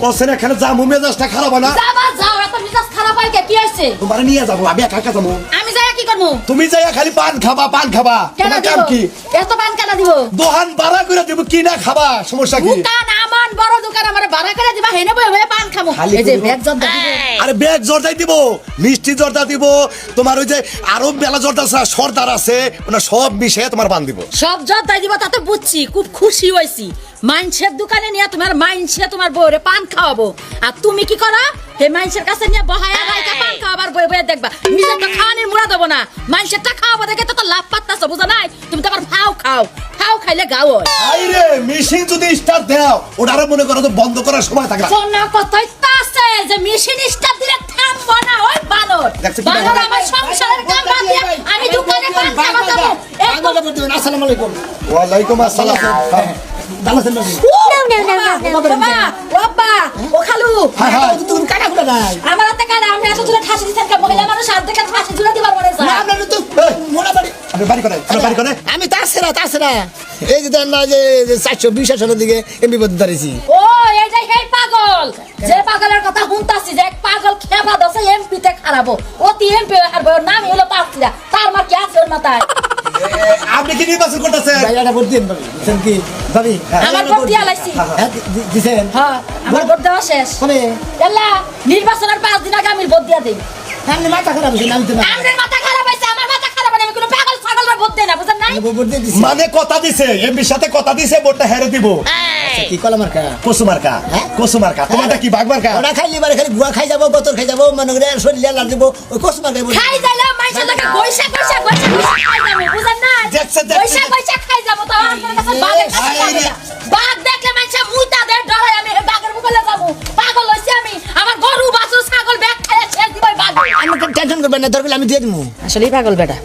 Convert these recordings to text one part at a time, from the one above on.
কোসেন এখানে যামু মেজাজটা খারাপ না যাবা যাও এত মেজাজ খারাপ হয় কি হইছে তোমারে নিয়ে যাবো আমি একা একা যাবো আমি যাই কি করব তুমি যাইয়া খালি পান খাবা তোমার কাম কি এত পান কেন দিব দোকান ভাড়া করে দেব কি না খাবা সমস্যা কি দোকান আমার বড় দোকান আমার ভাড়া করে দিবা হেনে বই হয়ে পান খামু এই যে ব্যাগ জর্দা দিব আরে ব্যাগ জর্দা দিব মিষ্টি জর্দা দিব তোমার ওই যে আরো বেলা জর্দা সর্দার আছে ওনা সব মিশিয়ে তোমার পান দিব সব জর্দা দিব তাতে বুঝছি খুব খুশি হইছি মাইনছের দোকানে নিয়ে তোমার মাইনছে তোমার বউরে পান খাওয়াবো আর তুমি কি করো হে মাইনছের কাছে নিয়ে বহায়া রাইকা পান খাওয়াবার বই বই দেখবা নিজে তো খাওয়ানি মুড়া দেবো না মাইনছের টা খাওয়াবো দেখে তো লাভ পাত্তাছ বুঝা নাই তুমি তো আবার খাও খাইলে গাও আইরে মেশিন যদি স্টার্ট দাও ওটারে মনে করো তো বন্ধ করার সময় থাকে না সোনা কথাই তাছে যে মেশিন স্টার্ট দিলে থামবো না ওই বানর আমার সংসারের কাম বাদ দিয়ে আমি দোকানে পান খাওয়া যাবো আসসালামু আলাইকুম ওয়ালাইকুম আসসালাম ভালো আছেন নাকি বাবা ও খালু তুমি কাটা খুলে নাই আমার হাতে কাটা আমি এত দূরে ঠাসি দিছেন কে মহিলা মানুষ হাত থেকে ঠাসি জুড়ে দিবার মনে না যায় আপনার তো মোড়া বাড়ি আপনি বাড়ি করে আমি তাছাড়া এই যে দেন না যে 420 সালের দিকে এমপি পদ দাঁড়িয়েছি ও এই যে এই পাগল যে পাগলের কথা শুনতাছি যে এক পাগল খেবা দছে এমপি তে খারাপো অতি এমপি আর নাম হলো পাঁচটা তার মার কি আছে ওর মাথায় আপনি কি নির্বাচন করতেছেন ভাইয়াটা ভোট দিন বুঝছেন কি ভাবি আমার ভোট দিয়া লাইছি হ্যাঁ দিছেন হ্যাঁ আমার ভোট দেওয়া শেষ কোনে এলা নির্বাচনের 5 দিন আগে আমি ভোট দিয়া দেই আপনি মাথা খারাপ হয়েছে আমি তো না আমার মাথা খারাপ হইছে আমার মাথা খারাপ আমি কোনো পাগল ছাগলের ভোট দেই না বুঝেন নাই ভোট দিয়ে দিছি মানে কথা দিছে এমপির সাথে কথা দিছে ভোটটা হেরে দিব কি কলা মার্কা কসু মার্কা তোমারটা কি বাঘ মার্কা ওটা খাইলি বারে খালি গুয়া খাই যাবো বোতল খাই যাবো মনে করে শরীরে লাল দিব ওই কস মার্কা খাই যাইলে মাইসা লাগে বৈশা খাই যাবো বুঝেন না দেখছে বৈশা খাই যাবো তো আমার কাছে বাঘ দেখলে মাইসা মুইতা দে ডরাই আমি বাঘের মুখলে যাবো পাগল হইছি আমি আমার গরু বাছুর ছাগল ব্যাগ খাইয়া ছেড়ে দিবই বাঘ আমি টেনশন করবেন না দরকার আমি দিয়ে দিব আসলেই পাগল বেটা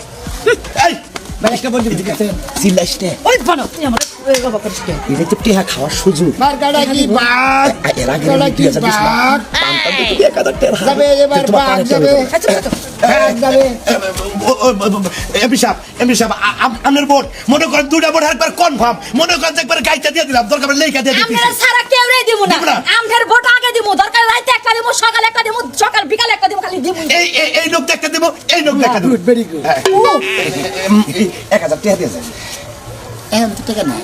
এই বাইশটা বল দিবি ঠিক আছে সিলাইস্টে ওই বানো তুই আমার বাবা করিস কে এটা তো টিহা খাওয়ার সুযোগ মার্কাটা কি বাঘ এর আগে মার্কাটা কি বাঘ যাবে এবার বাঘ যাবে বাঘ যাবে এমপি সাহেব আপনার ভোট মনে করেন দুটা ভোট একবার কনফার্ম মনে করেন একবার গাইতে দিয়ে দিলাম দরকার লেখা দিয়ে দিচ্ছি আমরা সারা কেউ রে দিব না আমদের ভোট আগে দিব দরকার রাতে একটা দিব সকালে একটা দিব সকাল বিকালে একটা দিব খালি দিব এই লোক একটা দেবো এই লোক একটা দেবো গুড ভেরি গুড 1000 টাকা দিয়ে যায় এখন তো টাকা নাই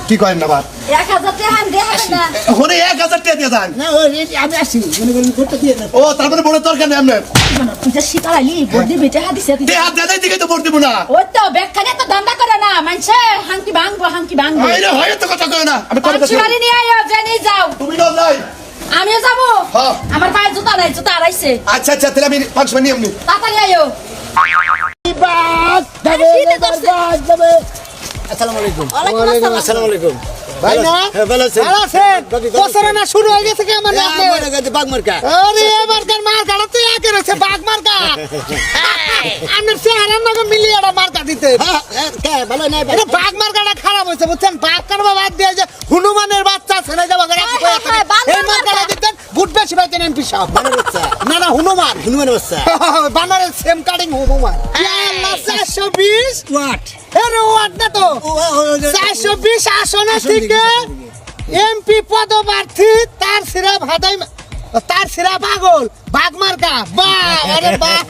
কি করেন না বাদ 1000 টাকা দেবে না ওরে 1000 টাকা দিয়ে যান না ওই আমি আসি মনে করেন ভোটটা দিয়ে না ও তারপরে বড় দরকার নেই আপনার তুই যে শিকারালি ভোট দিবি টাকা দিছে তুই টাকা দেয় দিকে তো ভোট দিব না ওই তো ব্যাগখানে তো ধান্দা করে না মানছে হাঙ্কি ভাঙবো আরে হয় তো কথা কয় না আমি কথা পাঁচবাড়ি নিয়ে আইও জেনে যাও তুমি না যাই আমিও যাবো হ্যাঁ। আমার পায়ে জুতা নাই জুতা আড়াইছে আচ্ছা তাহলে আমি 500 নিয়ে আমনি তাড়াতাড়ি আইও বাঘ যাবে এবার বাঘ যাবে আসসালামু আলাইকুম ওয়ালাইকুম আসসালাম। আসসালামু আলাইকুম ভাই না ভালো আছেন ভালো আছেন বছরে না শুরু হয়ে গেছে কি আমার নামে বাঘ মার্কা আরে এবার কার মার্কাটা তুই একে রয়েছে বাঘ মার্কা আমি চেহারার নাকি মিলিয়ে একটা মার্কা দিতে হ্যাঁ ভালো নাই এটা বাঘ মার্কাটা খারাপ হয়েছে বুঝছেন বাঘ কারবা বাদ দিয়ে যে হনুমানের বাচ্চা ছেলে যাবা করে এই মার্কাটা দিতেন ভোট বেশি পাইতেন এমপি সাহেব বানর বাচ্চা না হনুমানের বাচ্চা বানরের সেম কাটিং হনুমান আল্লাহ 420 ওয়াট আরে ওয়াট না তো 420 আসনে থেকে এমপি পদপ্রার্থী তার সিরা পাগল বাঘ মার্কা বাহ আরে বাহ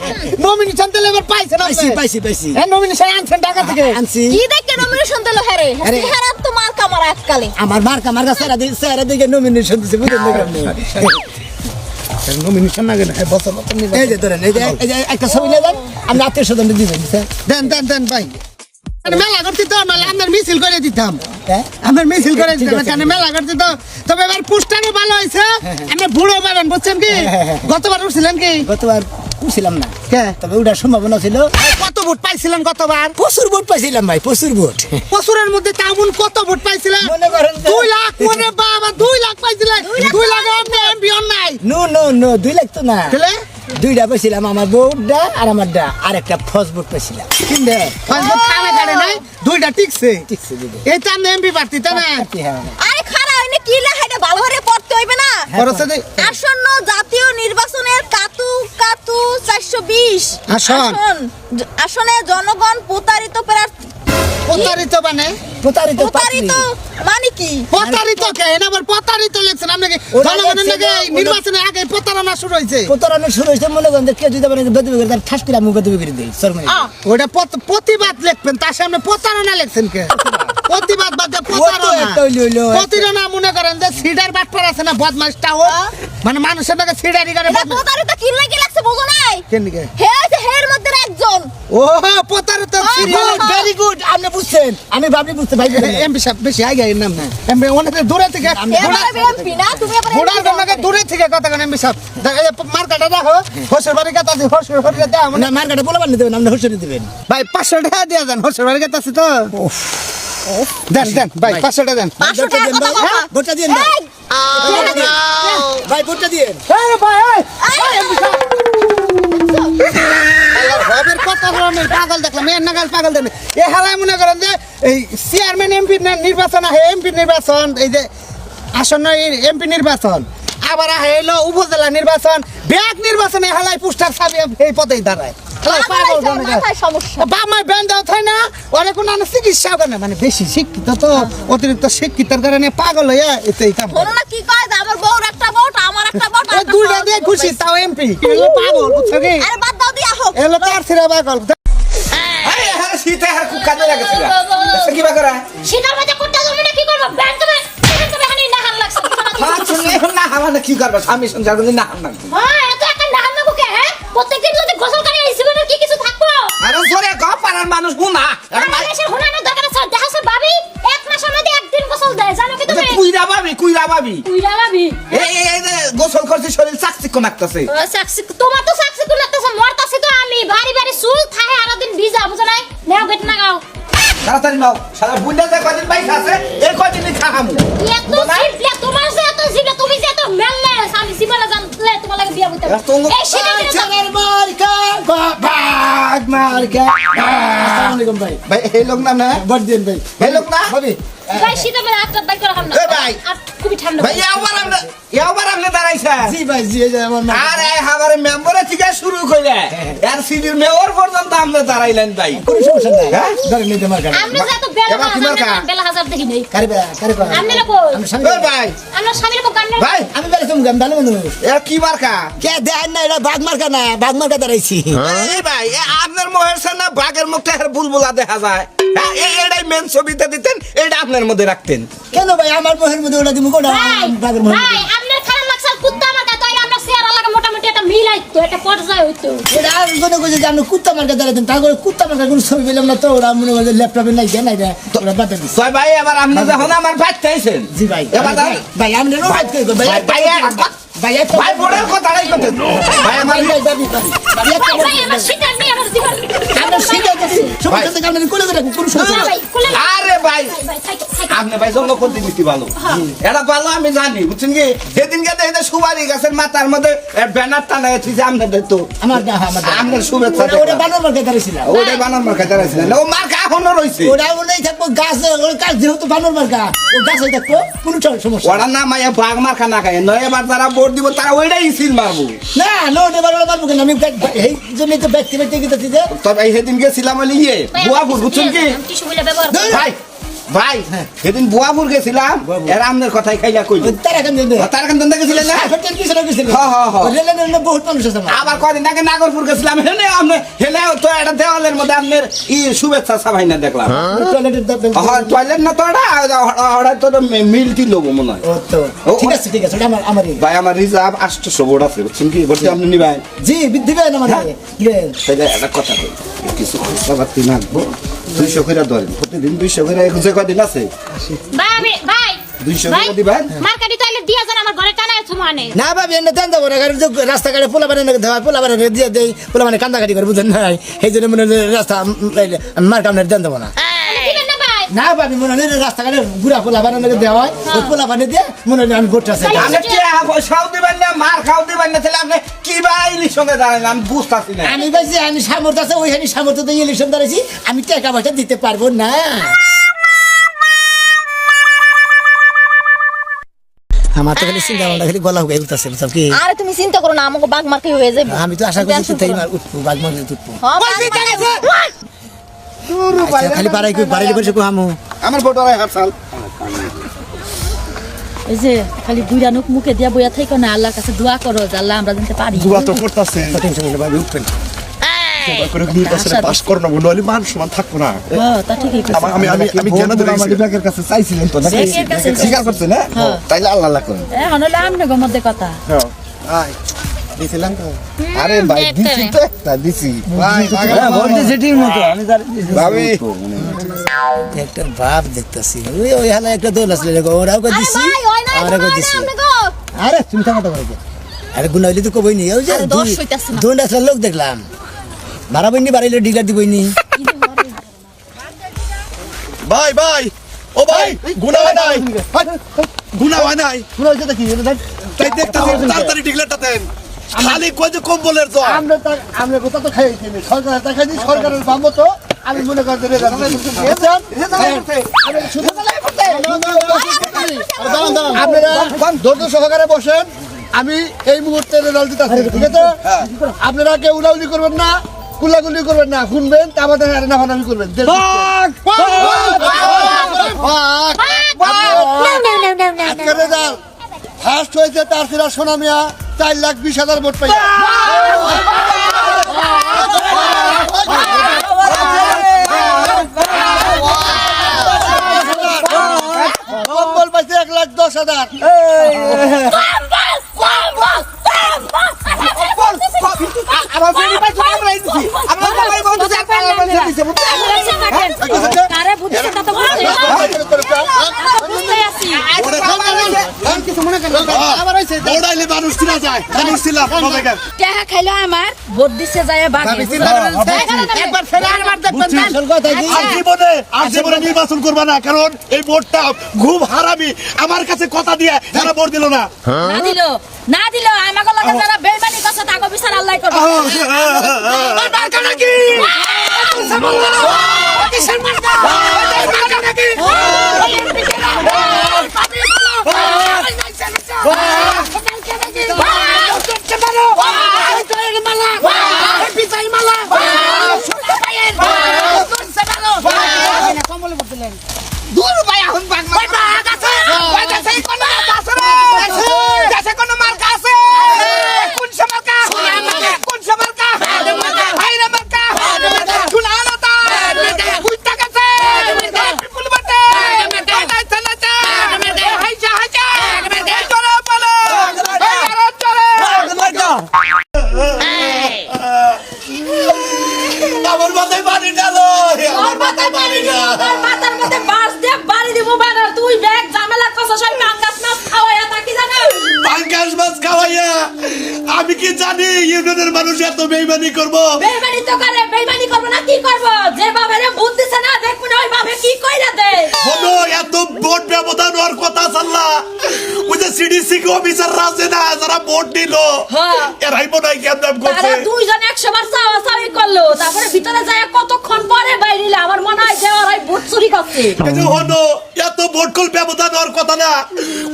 নমিনেশন দিলে এবার পাইছে না পাইছি হ্যাঁ নমিনেশন আনছেন ঢাকা থেকে আনছি কি দেখে নমিনেশন দিল হেরে হেরে তো মার্কা মারা এককালে আমার মার্কা সারা দিকে নমিনেশন দিছে বুঝলেন না নমিনেশন না কেন বছর এই যে ধরেন এই যে একটা ছবি নিয়ে যান আমি আত্মীয় স্বজন দিবেন দেন ভাই মেলা করতে তো নাহলে আপনার মিছিল করে দিতাম আমার মিছিল করে দিতাম কেন মেলা করতে তো তবে এবার পুষ্টানো ভালো হয়েছে আমরা বুড়ো পাবেন বুঝছেন কি গতবার উঠছিলেন কি গতবার উঠছিলাম না তবে ওটার সম্ভাবনা ছিল কত ভোট পাইছিলেন গতবার প্রচুর ভোট পাইছিলাম ভাই প্রচুর ভোট প্রচুরের মধ্যে তেমন কত ভোট পাইছিলেন মনে করেন 2 লাখ মনে বাবা 2 লাখ পাইছিলেন 2 লাখ আপনি এমপি হন নাই নো 2 লাখ তো না তাহলে দুইটা পাইছিলাম আমার বউটা আর আমারটা আর একটা ফস ভোট পাইছিলাম কিনবে ফস ভোট কানে নাই দুইটা টিকছে এটা আমি এমপি প্রার্থী তা না আরে খারা এনে কি লেখা এটা ভালো করে পড়তে হইবে না আসন্ন জাতীয় নির্বাচনের কাতু 420 আসনে জনগণ প্রতারিত প্রার্থী প্রতারিত মানে প্রতারিত মানে কি প্রতারিত কে এনা আবার প্রতারিত লেখছেন আপনি কি জনগণের নাকি নির্বাচনের আগে প্রতারণা শুরু হয়েছে। প্রতারণা শুরু হয়েছে মনে করেন যে কেউ যদি মানে বেদবি করে তার ঠাস করে আমি বেদবি করে দিই সরমানি ওটা প্রতিবাদ লিখবেন, তার সামনে প্রতারণা লিখছেন কে? প্রতিবাদ বাদ দিয়ে প্রতারণা। প্রতারণা মনে করেন যে সিডার বাটপার আছে না, বদমাশটাও মানে মানুষের নাকি সিডারি করে প্রতারিত কি লাগি লাগছে বুঝো নাই? কেন কে? হে যে হের মধ্যে একজন। ও প্রতারিত ভেরি গুড আপনি বুঝছেন আমি ভাবি বুঝতে ভাই এমপি সাহেব বেশি আগে এর নাম না এমপি অনেক দূরে থেকে এবারে এমপি না তুমি আবার ঘোড়ার গন্ডাকে দূরে থেকে কথা কেন এমপি সাহেব মার্কাটা দেখো হোসের বাড়ি কাছে আছে, হোসের বাড়ি কাছে দেওয়া না মার্কেটে বলে বানিয়ে দেবেন আপনি হুঁশিয়ারি দিবেন ভাই 500 টাকা দিয়ে দেন, হোসের বাড়ি কাছে আছে তো দেন দেন ভাই 500 টাকা দেন। 500 টাকা কথা বলা। ভোটটা দিয়ে এই, ভাই ভোটটা দিয়ে এই ভাই এই এমপি সাহেব হবের কথা বলেন পাগল দেখলাম এর নাগাল পাগল দেন এ হালাই মনে করেন যে এই চেয়ারম্যান এমপি নির্বাচন আহে, এমপি নির্বাচন এই যে আসন্ন এমপি নির্বাচন আবার হলো উপজেলা নির্বাচন, ব্যাগ নির্বাচনে হালাই পুস্টার ছাবি এই পদেই দাঁড়ায়। পাগল মাথায় সমস্যা। বামায় ব্যান দেওয়া হয় না ওরা কোনো চিকিৎসা করে না, মানে বেশি শিক্ষিত তো অতিরিক্ত শিক্ষিতার কারণে পাগল হয়ে এতেই কাম করে। বলো না কি কয় যে আমার বউর একটা ভোট আমার একটা ভোট ওই দুইটা দিয়ে খুশি তাও এমপি পাগল বুঝছো কি? আরে বাদ দাও দিয়া হোক। এলো তার ছিঁড়া পাগল। আরে হ্যাঁ শীতে আর খুব কাজে লাগেছিল কি বা করা শীতের মধ্যে কোটটা জমি না কি করব? ব্যাংক তুমি হানি না হান লাগছে। হ্যাঁ শুনলে না আমাদের কি করবে স্বামী সংসার করলে না না হ্যাঁ এত একটা না হান নাবো কে? হ্যাঁ প্রত্যেকদিন যদি গোসল করে এই জীবনের কি কিছু থাকবো? আরে জোরে গো পাড়ার মানুষ গুনা বাংলাদেশের হুনানো দরকার আছে। দেখাছে ভাবি এক মাসের মধ্যে একদিন গোসল দেয়, জানো কি তুমি? কুইরা ভাবি কুইরা ভাবি এই যে গোসল করছি শরীর চাকচিক্য লাগতেছে ও সাকসি তোমার তো সাকসি কোন লাগতেছে, মরতাছি তো আমি ভারী ভারী চুল থাহে আর দিন ভিজা বুঝো নাই? নাও গেট না গাও তাড়াতাড়ি নাও সারা বুইন্ডা যে কদিন বাইক আছে এই কদিনই খাহামু এত সিম্পলি তোমার যে এত জিবলা তুমি যে এত মেললে আমি সিমালা জানলে তোমার লাগে বিয়া হইতে এই সেটা চারের মার্কা বাগ মার্কা আসসালামু আলাইকুম ভাই ভাই এই লোক নাম না ভোট দিন ভাই এই লোক না ভাবি ভাই শীতের মধ্যে একটা বাইক করে খাম না এ ভাই। আর খুবই ঠান্ডা ভাই এবার আপনি দাঁড়াইছে জি ভাই জি এই যে আমার মা আরে আমারে মেম্বারে থেকে শুরু করে আর সিডির মেয়র পর্যন্ত আপনি দাঁড়াইলেন ভাই কোনো সমস্যা নাই হ্যাঁ? ধরে নিতে মার্কা আমরা যে এত বেলা এবার কি মার্কা? বেলা হাজার দেখি নাই কারিবা কারিবা আমি লোক আমি স্বামী ওই ভাই আমরা স্বামীর লোক কান্না ভাই আমি বেলা তুমি গান ভালো মনে হয় এ কি মার্কা কে দেন না এটা বাগ মার্কা না বাগ মার্কা দাঁড়াইছি এই ভাই আপনার মহের সামনে বাঘের মুখটা বুলবুলা দেখা যায় হ্যাঁ, এটাই মেন ছবিতে দিতেন এটা আপনার মধ্যে রাখতেন কেন ভাই আমার মোহের মধ্যে ওটা তুমি কোটা ভাই বাগের মোহের ভাই আপনার খারাপ লাগছে কুত্তা আমার কাছে আমরা শেয়ার লাগা মোটামুটি একটা মিল আইতো একটা পর্যায়ে হইতো এটা আর কোনো কিছু যে আমি কুত্তা মার্কা দাঁড়াতেন তারপরে কুত্তা মার্কা কোনো ছবি পেলাম না তো ওরা মনে হয় ল্যাপটপে নাই দেয় নাই দেয় ওরা বাদ দিচ্ছে তাই ভাই এবার আপনি যখন আমার ভাত চাইছেন জি ভাই এবার ভাই আমি রোহাত কই ভাই ভাই ভাই ভাই ভাই বোর্ডের কথাটাই করতেন ভাই আমার ভাই ভাই ভাই ভাই আমার শীতের মেয়ে আমার জীবন আমরা শিখে গেছি সমস্যা থেকে আমরা কোলে করে কোনো সমস্যা ভাই কুলে আরে ভাই ভাই থাকো আপনি ভাই জন্য করতে দিতে ভালো এটা ভালো আমি জানি বুঝছেন কি সেদিন কে দেখে সুপারি গাছের মাথার মধ্যে ব্যানার টানা হয়েছে আপনাদের তো আমার না আমার আপনার শুভেচ্ছা ওটা বানর মার্কা দাঁড়াইছিল ওটাই বানার মার্কা চালাইছিলেন ও মার্কা এখনো রয়েছে ওটা ওটাই থাকবো গাছ ওই গাছ যেহেতু বানর মার্কা ও গাছে থাকবো কোনো সমস্যা ওরা না মাইয়া বাঘ মার্কা না খায় নয় এবার যারা ভোট দিব তারা ওইটাই সিল মারবো না লোন এবার মারবো কেন আমি এই জন্যই তো ব্যক্তি ব্যক্তি গেছি যে তবে এই সেদিন গেছিলাম হলে বুয়াপুর বুঝছেন কি টিস্যু বলে ব্যবহার ভাই ভাই সেদিন বুয়াপুর গেছিলাম এরা আপনার কথাই খাইলা কইল তারা কেন দেবে তারা কেন দন্দা গেছিলেন না হোটেল কি ছিল গেছিল হ্যাঁ, হ্যাঁ, হ্যাঁ। রেলের বহুত মানুষ আছে আমার আবার কদিন আগে নাগরপুর গেছিলাম হেনে আপনি হেনে তো একটা দেওয়ালের মধ্যে আপনার শুভেচ্ছা সাবাই না দেখলাম টয়লেটের দাবে টয়লেট না তো ওরা তো মিলটি লোবো মনে হয় ও তো ঠিক আছে ওটা আমারই ভাই আমার রিজার্ভ 800 ভোট আছে বুঝছেন কি ভোট আপনি নিবেন জি দিবেন আমার দিবেন সেটা একটা কথা কই কিছু খরচাপাতি নাকবো 200 করে ধরেন প্রতিদিন 200 করে যে কদিন আছে ভাই আমি ভাই 200 ভাই করে দিবেন মার্কেটে তাইলে দিয়া যান আমার ঘরে টানায় থুমানে না ভাবি এনে দেন দেবো রাস্তাঘাটে পোলা বানিয়ে দেওয়া পোলা বানিয়ে দিয়ে দেই পোলা মানে কান্দাকাটি করে বুঝেন না এই জন্য মনে হয় রাস্তা মার্কা আপনার দেন দেবো না দিবেন না ভাই না ভাবি মনে হয় রাস্তাঘাটে ঘুরা পোলা বানিয়ে দেওয়া হয় ওই পোলা বানিয়ে দিয়ে মনে হয় আমি ভোটটা চাই আপনি কি পয়সাও দিবেন না মার খাও দিবেন না তাহলে আপনি কি ভাই ইলেকশনে দাঁড়ালেন আমি বুঝতাছি না আমি বলছি আমি সামর্থ্য আছে ওইখানে সামর্থ্য দিয়ে ইলেকশন দাঁড়াইছি আমি টাকা পয়সা দিতে পারবো না আমার তো খালি চিন্তা ভাবনা খালি গলা হয়ে উঠতেছে সব কি আরে তুমি চিন্তা করো না আমাকে বাঘ মার্কে হয়ে যাবে আমি তো আশা করছি তুই উঠবো বাঘ মারি উঠবো খালি বাড়াই বাড়াইলে বসে আমু আমার ভোট হয় হাত সাল এই যে খালি বুইরা নুক মুখে দিয়া বইয়া থাইকো না, আল্লাহর কাছে দোয়া করো যে আল্লাহ আমরা জানতে পারি। দোয়া তো করতেছে টেনশন নিলে ভাবি উঠবেন করে নির্বাচনে পাস করো না, নইলে মান সমান থাকবো না। হ্যাঁ তা ঠিকই কইছো। আমি কেন ধরে আমাদের ব্যাগের কাছে চাইছিলেন তো নাকি? ব্যাগের কাছে স্বীকার করছেন না? হ্যাঁ। তাইলে আল্লাহ আল্লাহ করেন। এখন হলে আমনে গো মধ্যে কথা। আয় দিছিলাম তো। আরে ভাই দিছি তো একটা দিছি। ভাই বলতে সেটির মতো আমি তার ভাবি একটা ভাব দেখতাছি। ওই হালা একটা দোল আসলে রে, ওরাও কই আরে দিছি। ভাই ওই নাই আমারও কই তোমার দিছি। নাম গো আরে চিন্তা মতো করে। আরে গুনা হইলে তো কবই নি। ওই যে আরে দোষ হইতাছে না। দুই আসলে লোক দেখলাম। বাড়াবইনি বাড়াইলে ডিগার দিবইনি। ভাই ভাই ও ভাই গুনা হয় নাই, গুনা হয় নাই, পুরো হইছে দেখি তাই দেখতেছি তাড়াতাড়ি ডিগলারটা দেন। খালি কই যে কম্বলের জল। আমরা কথা তো খাইছি সরকারের টাকা দিয়ে সরকারের বাম তো আমি মনে করি যে আপনারা ধৈর্য সহকারে বসেন, আমি এই মুহূর্তে রেজাল্ট দিতেছি, ঠিক আছে? আপনারা কেউ উলাউলি করবেন না, কুলাগুলি করবেন না, শুনবেন তা আমাদের নাফানাফি করবেন। আজকের রেজাল্ট ফার্স্ট হয়েছে তার ফিরা সোনা মিয়া 4,20,000 ভোট পাইয়া। কম্বল পাইছে 1,10,000। কারে বুঝছে তা তো বুঝছে। বুঝতে আছি। ওড়াইলে মানুষ চিনা যায়, মানুষ ছিলাম সবাইকার। টাকা খাইলো আমার ভোট দিছে যায় বাকি। একবার ফেরে আরবার দেখবেন না। আর জীবনে নির্বাচন করবা না, কারণ এই ভোটটা খুব হারামি। আমার কাছে কথা দিয়ে যারা ভোট দিল না, না দিল আমাকে লগে যারা বেইমানি করছে তাকে বিচার আল্লাহ করবে। আমার মাথায় পানি ডালো, আমার মাথায় পানি ডালো। তোর মাথার মধ্যে বাস দিয়ে বাড়ি দিব বানার। তুই ব্যাগ ঝামেলা করছিস ওই পাঙ্গাস মাছ খাওয়াইয়া থাকি জানো? পাঙ্গাস মাছ খাওয়াইয়া আমি কি জানি ইউনিয়নের মানুষ এত বেইমানি করবো? বেইমানি তো করে, বেইমানি করবো না কি করবো? যে বাবারে ভোট দিছে না দেখবো না ওই বাবে কি কইরা দে। হলো এত ভোট ব্যবধান হওয়ার কথা চাল্লা, ওই যে সিডিসি অফিসাররা আছে না যারা ভোট দিল, হ্যাঁ। এরাই মনে হয় কেন করছে। তারা দুইজন 100 বার চাওয়াচাওয়ি করলো, তারপরে ভিতরে যায় কতক্ষণ পরে বাইরিলা। আমার মনে হয় যে ওরাই ভোট চুরি করছে। এই যে হলো এত ভোট কল ব্যবধান হওয়ার কথা না,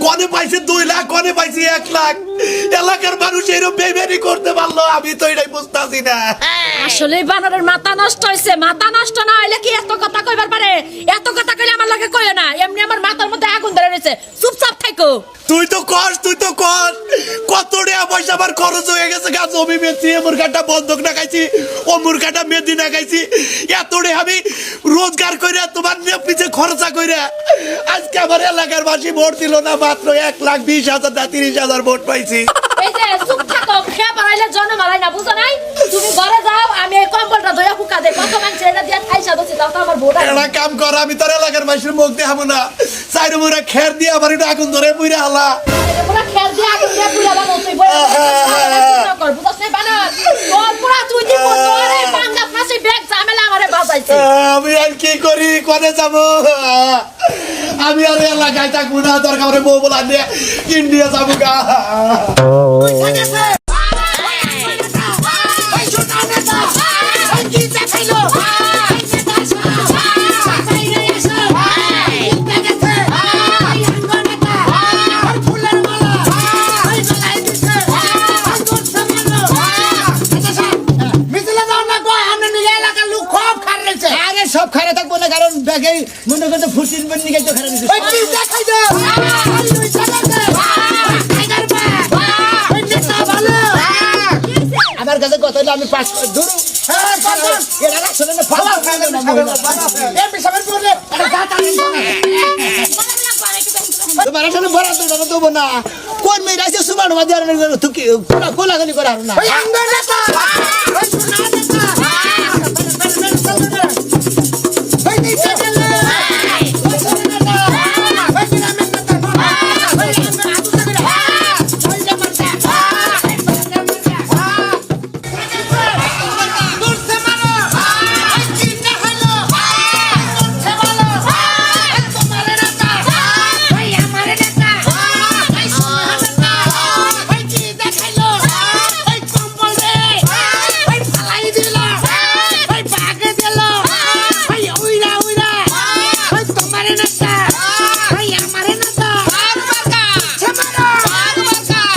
কনে পাইছে 2 লাখ, কনে পাইছে 1 লাখ। এলাকার মানুষ এরকম বেইমানি করতে পারলো, আমি তো এটাই বুঝতাছি না। আসলে বানরের মাথা নষ্ট হইছে। মাথা নষ্ট না হইলে কি এত কথা কইবার পারে? এত কথা কইলে আমার লগে কইও না। এমনি আমার মাথার মধ্যে আগুন ধরে রয়েছে। চুপচাপ থাকো। তুই তো কর কত টাকা পয়সা আমার খরচ হয়ে গেছে। গাছ জমি বেচছি, মুরগাটা বন্ধক না খাইছি, ও মুরগাটা মেদি না খাইছি। এত টাকা আমি রোজগার করে তোমার পিছে খরচা করে আজকে আমার এলাকার বাসী ভোট দিল না, মাত্র 1,20,000 না 30,000 ভোট পাইছি। এই যে চুপ থাকো, খেয়া পারাইলে জন্মালাই না, বুঝো নাই? তুমি ঘরে যাও, আমি এই কম্বলটা ধইয়া ফুকা দেই। কত মানুষ এটা দিয়া খাইছা দছি, তাও তো আমার ভোট আছে। এলা কাম কর, আমি তোর এলাকার মানুষের মুখ দেখাবো না। চাইরে মুরা খের দিয়ে আমার একটু আগুন ধরে পুইরা হালা। আরে পুরা খেল দিয়া আগুন দিয়া পুরা বানো তুই বই কর, বুঝছ নাই বানার? তোর পুরা তুই দি তোরে পাঙ্গা ফাঁসি ব্যাগ ঝামেলা আমারে বাজাইছে। আমি আর কি করি, কোনে যাব? আমি আর এলাকায় থাকবো না, দরকার হলে বউ বলা দিয়ে ইন্ডিয়া যাবো গা। সব খাইরে থাকবো না, কারণ ব্যাগে মনে করতে ফুটিন নিয়ে তো খারাপ করলে আমি পাস করে ধরু হ্যাঁ পারবেন এটা রাখছেন না ফালা খাইলে না এমপি সাহেবের বলে এটা দাতা নেই তোমার আসলে বড় তো দেবো না কোন মেয়ে রাইছে সুমান মাঝে আর তুই কোলাগালি করা না ওই আঙ্গর নেতা ওই সুনা নেতা ওই নিচে চলে ওই সুনা নেতা ওই গ্রামের নেতা ওই গ্রামের আদু সাগরা ওই জামাতা দূর সে মারো ওই চিন্তা হলো দূর সে মারো তোমার নেতা ওই আমার নেতা ওই সুনা নেতা ওই কি দেখাইলো ওই কম্বল রে ওই ফালাই দিল ওই বাগে দিল ওই উইরা উইরা ওই তোমার নেতা ওই আমার নেতা সে মারো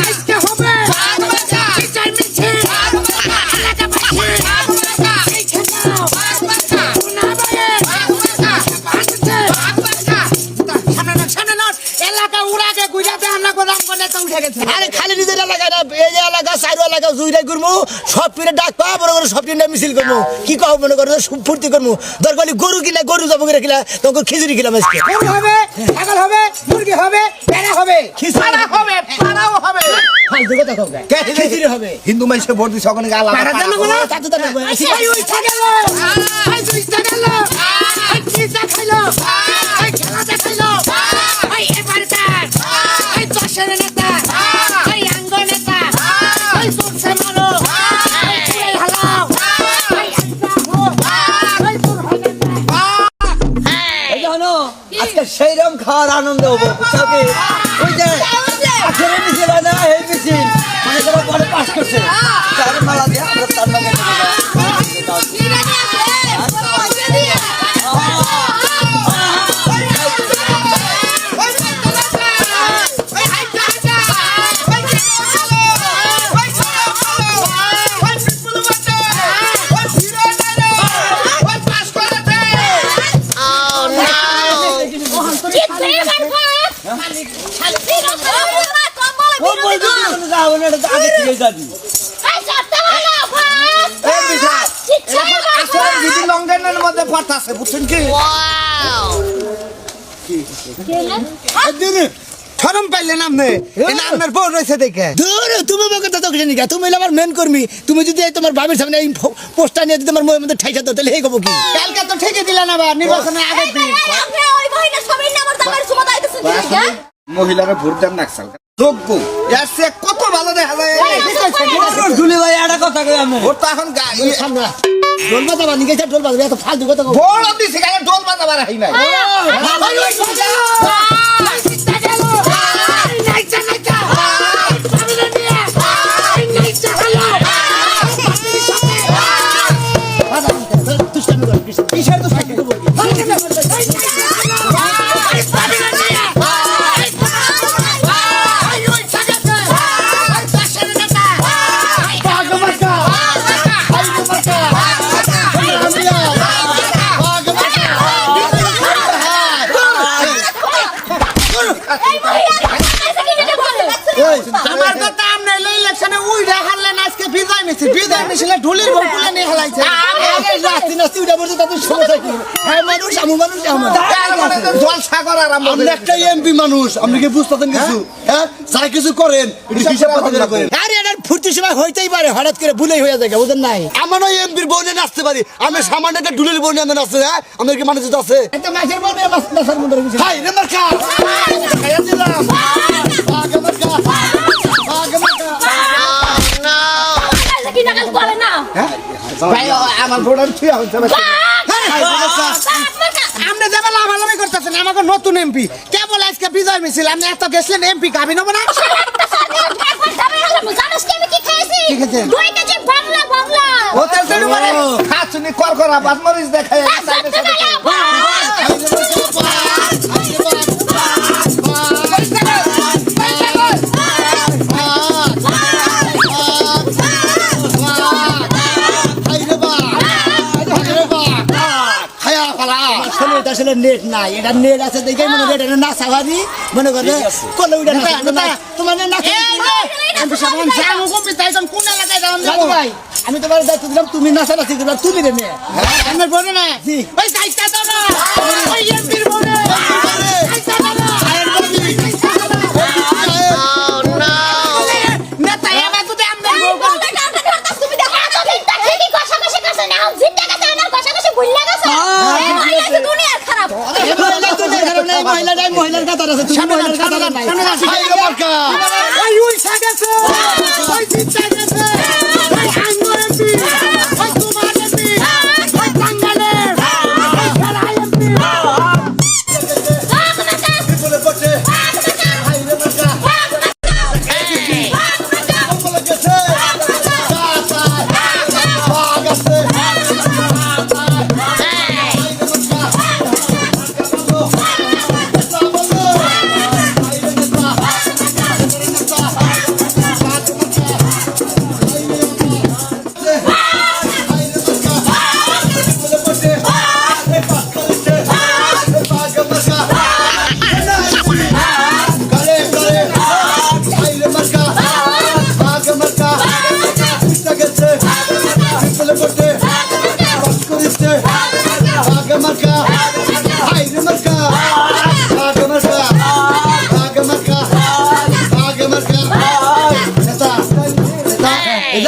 আজকে হবে বিচার মিছে এলাকা পাশে এই খেলাও সোনা বায়ে সামনে না এলাকা উড়াকে গুজাতে আমরা গোদাম করে তো উঠে গেছে আরে খালি নিজের এলাকা না এই যে এলাকা সাইড এলাকা জুইরাই করমু সব পিরে ডাক পা বড় বড় সব পিরে মিছিল করমু কি কও মনে করো সব ফুর্তি করমু দরকারি গরু কিনা গরু যাবো করে কিনা তখন খিচুড়ি খেলাম আজকে গরু হবে ছাগল হবে মুরগি হবে পেড়া হবে খিচুড়ি হবে পাড়াও হবে ফালতু কথা কও কে খিচুড়ি হবে হিন্দু মাইসে ভোট দিছে ওখানে আলাদা পাড়া জানো না তাতে তো না ওই ছাগল ওই দুই ছাগল ওই কি দেখাইলো ওই খেলা দেখাইলো ওই এবারটা ওই দশের নেতা ওই আঙ্গ নেতা ওই দূরসে মারো ওই কুড়াই হালাও ওই একটা হো ওই দূর হয় নেতা এই জানো আজকে সেই রকম খাওয়ার আনন্দ হবো বুঝছো কি ওই যে আখেরে মিছিল হয় না এই মিছিল মানে যারা পরে পাস করছে তার মালা দিয়ে আমরা তার নামে আগে থেকে যাবি লঙ্ঘনের মধ্যে ফাট আছে বুঝছেন কি শরম পাইলেন আপনি এটা আপনার বউ রয়েছে দেখে দূর তুমি আমাকে তো জানি না তুমি আমার মেন কর্মী তুমি যদি এই তোমার বাবার সামনে এই পোস্টার নিয়ে যদি তোমার মুখের মধ্যে ঠাইসা দাও তাহলে এই কব কি কালকে তো ঠিকই দিলেন আবার নির্বাচনের আগের দিন মহিলারা ভোট দেন নাকসাল যোগ্য এর চেয়ে কত ভালো দেখা যায় ঝুলি ভাই একটা কথা কই আমি ভোট তো এখন সামনে ঢোল বাজাবা নিয়ে গেছে ঢোল বাজাবে এত ফালতু কথা কও বড় দিছে কেন ঢোল বাজাবার হাই নাই কিসের তো সাথে বলবি আমার কথা আপনি ইলেকশনে উইরা হারলেন আজকে বিজয় মিছিলে ঢুলির বউ তুলে নিয়ে হেলাইছে রাস্তি নাস্তি উঠে পড়ছে তাদের সমস্যা কি হ্যাঁ মানুষ আমার মানুষ আমার জল সাগর আর আপনি একটা এমপি মানুষ আপনি কি বুঝতেছেন কিছু হ্যাঁ যা কিছু করেন এটা হিসাব পাতি করে করেন আরে এটার ফুর্তি সময় হইতেই পারে হঠাৎ করে ভুলেই হয়ে যায় বুঝেন নাই আমারও এমপির বউনে নাচতে পারি আমি সামান্য একটা ডুলের বউনে আমি নাচতে হ্যাঁ আমার কি মানুষ আছে একটা মাছের বলবে নাচার মধ্যে রেখেছে হাই রে মার্কা খাইয়া দিলাম আগে মার্কা আগে মার্কা ভাই আমার ভোটার ঠিক আছে আপনি যাবে লাভালাভি করতেছেন আমাকে নতুন এমপি কে বলে আজকে বিজয় মিছিল আপনি এত গেছিলেন এমপি গাবি নেবো না হোটেল সেটু মানে খাচুনি করকরা বাদমরিচ দেখায় আসলে নেট নাই এটা নেট আছে দেখে মনে করে এটা না সাভারি মনে করে কোন উইটা না তোমার না এমপি সাহেব জামু কম্পি তাইজন কোন এলাকায় যাওন যাবো ভাই আমি তোমার দায়িত্ব দিলাম, তুমি নাচানাচি দিলাম, তুমি রে মেয়ে। আমার বলে না ওই দায়িত্ব দাও না, ওই এমপির বলে দায়িত্ব দাও না। নেতা এবার যদি আমরা তুমি দেখো এত ভিড়টা ঠিকই কষাকষি করছে না জিততে গেছে আমার কষাকষি ভুললা গেছে এই মাইয়া দুনিয়ার খারাপ মহিলার কাতার আছে, তুমি মহিলার কাতার নাই। হাইরে মার্কা ওই উইসা গেছে, ওই জিততে গেছে, ওই আঙ্গুর এমপি, ওই তোমার এমপি, ওই টাঙ্গালের, ওই খেলা এমপি। বলে পড়ছে হাইরে মার্কা বলে গেছে বাঘ আছে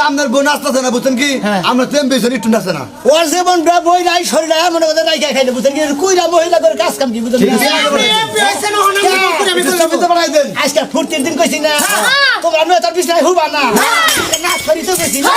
আপনার বোন আসতেছে না বুঝছেন কি আমরা তেম বেশি একটু নাচে না ওর জীবন বই নাই শরীর নাই মনে কথা নাই খাইলে বুঝছেন কি কুইরা মহিলা করে কাজ কাম কি বুঝছেন আজকাল ফুর্তির দিন কইছি না তোমরা নয় তার বিছনায় হুবা না নাচ করি তো কইছি না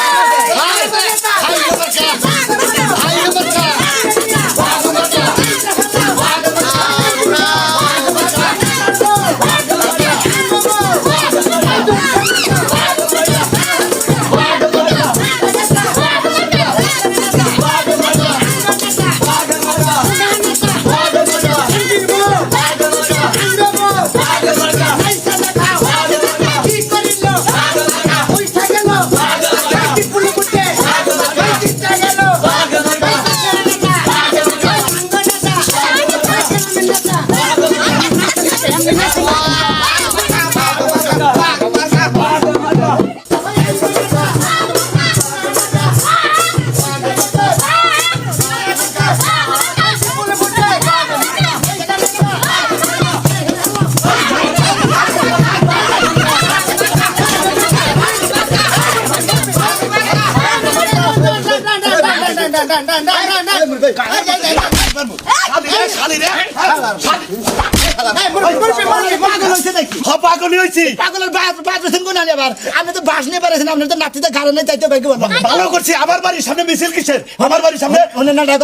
ভালো করছি আমার বাড়ির সামনে মিছিল কিসের আমার বাড়ির সামনে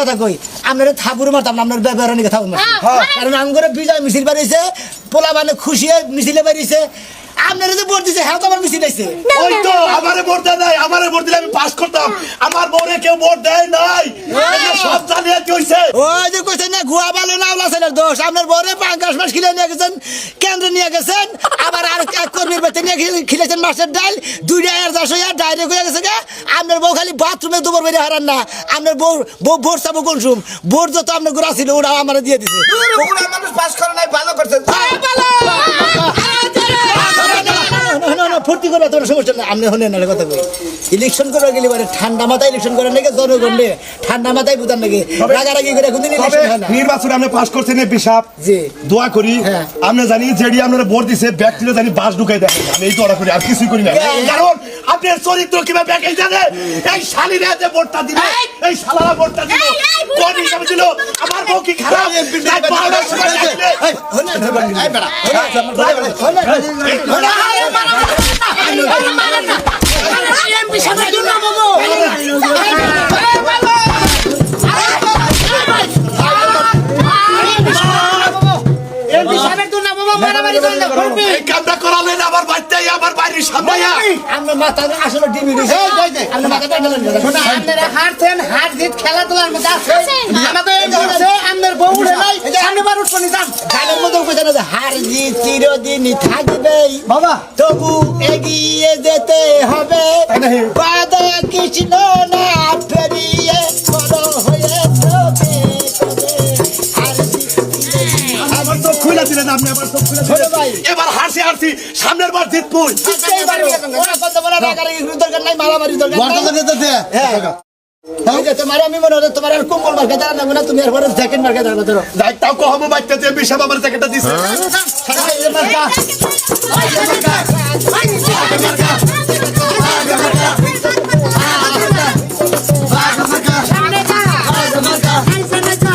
কথা কই আপনার থাপুর মারতাম না আপনার ব্যবহার নিয়ে থাকুন কারণ আমি করে বিজয় মিছিল বাড়িয়েছে পোলা মানে খুশি মিছিলে বাড়িয়েছে আপনারা যে ভোট দিছে হ্যাঁ তো আমার মিছিল আছে ওই তো আমারে ভোট দেয় নাই আমারে ভোট দিলে আমি পাস করতাম আমার বউরে কেউ ভোট দেয় নাই সব জানিয়ে কি হইছে ওই যে কইছে না গুয়া ভালো না ওলা ছেলের দোষ আপনার বউরে 5 মাস খিলে নিয়ে গেছেন কেন্দ্র নিয়ে গেছেন আবার আর এক কর্মীর বেতন নিয়ে খিলেছেন মাছের ডাল 2.5 ডাইরেক্ট হয়ে গেছে আপনার বউ খালি বাথরুমে দুবার বেরিয়ে হারান না আপনার বউ ভোট চাবো কনসুম ভোট যত আপনার গোড়া ছিল ওরা আমার দিয়ে দিছে মানুষ পাস করে নাই ভালো করছে ফুর্তি করবে তোমার সমস্যা না আপনি হলেন না কথা কই ইলেকশন করে গেলে মানে ঠান্ডা মাথায় ইলেকশন করার নাকি জনগণ ঠান্ডা মাথায় বুঝার নাকি রাগারাগি করে কোনদিন ইলেকশন হয় না নির্বাচনে আপনি পাস করছেন বিশাপ জি দোয়া করি হ্যাঁ। আমরা জানি যেডি আপনারা ভোট দিছে ব্যক্তিরা জানি বাস ঢুকাই দেয় আমি এই দোয়া করি আর কিছুই করি না কারণ আপনার চরিত্র কিভাবে ব্যাকেই জানে এই শালীরা যে ভোটটা দিল এই শালারা ভোটটা দিল কোন হিসাবে দিল আমার বউ কি খারাপ তাই পাউডার সময় লাগলে এই কামটা করালেন আমার বাড়িতেই আমার বাড়ির সামনে আপনার মাথা আসলে ডিমি দিছে আপনার মাথা টানলেন না আপনারা হারছেন হার জিত খেলাধুলার মধ্যে আছেন আমাদের এই বলছে আপনার বউ উঠে নাই সামনে বার উঠো নি যান গানের মধ্যে কইছে না যে হার জিত চিরদিনই থাকবে বাবা তবু এগিয়ে যেতে হবে বাধা কৃষ্ণ না ফেরিয়ে বড় হয়ে তবে আমার তো খুলে দিলেন আপনি আমার তো খুলে দিলেন ভাই এবার হাসি হারছি হারছি সামনের বার জিতবই ওরা কত বড় রাগারাগি দরকার নাই, মারামারি দরকার নাই। বর্তমান যেতেছে এই যে তোমার আমি মনে হয় তোমার আর কম্বল মার্কা জানা না, তুমি এরপরে জ্যাকেট মার্কা জানা ধরো। যাই তাও কহমো বাইতে বিশাব আমার জ্যাকেটটা দিছে এই যে মার্কা,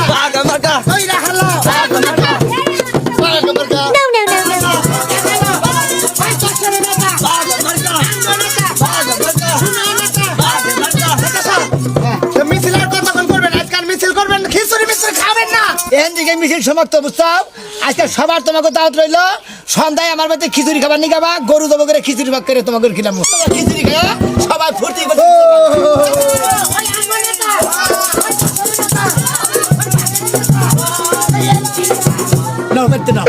বাঘ আমার কা ওই রাখালো। বাঘ আমার কা No, no, no, no. বাঘ আমার কা বাঘ আমার কা বাঘ আমার কা তো মিছিল আর কতক্ষণ করবেন? আজকাল মিছিল করবেন, খিচুড়ি মিছিল খাবেন না। এখান থেকে মিছিল সমাপ্ত, বুঝছাও? আজকে সবার তোমাকে দাওয়াত রইলো। সন্ধ্যায় আমার বাড়িতে খিচুড়ি খাবার নিয়ে যাবা, গরু দেবো করে খিচুড়ি ভাগ করে তোমাকে খেলাম। খিচুড়ি খেয়ে সবাই ফুর্তি করতে নাও, করতে নাও।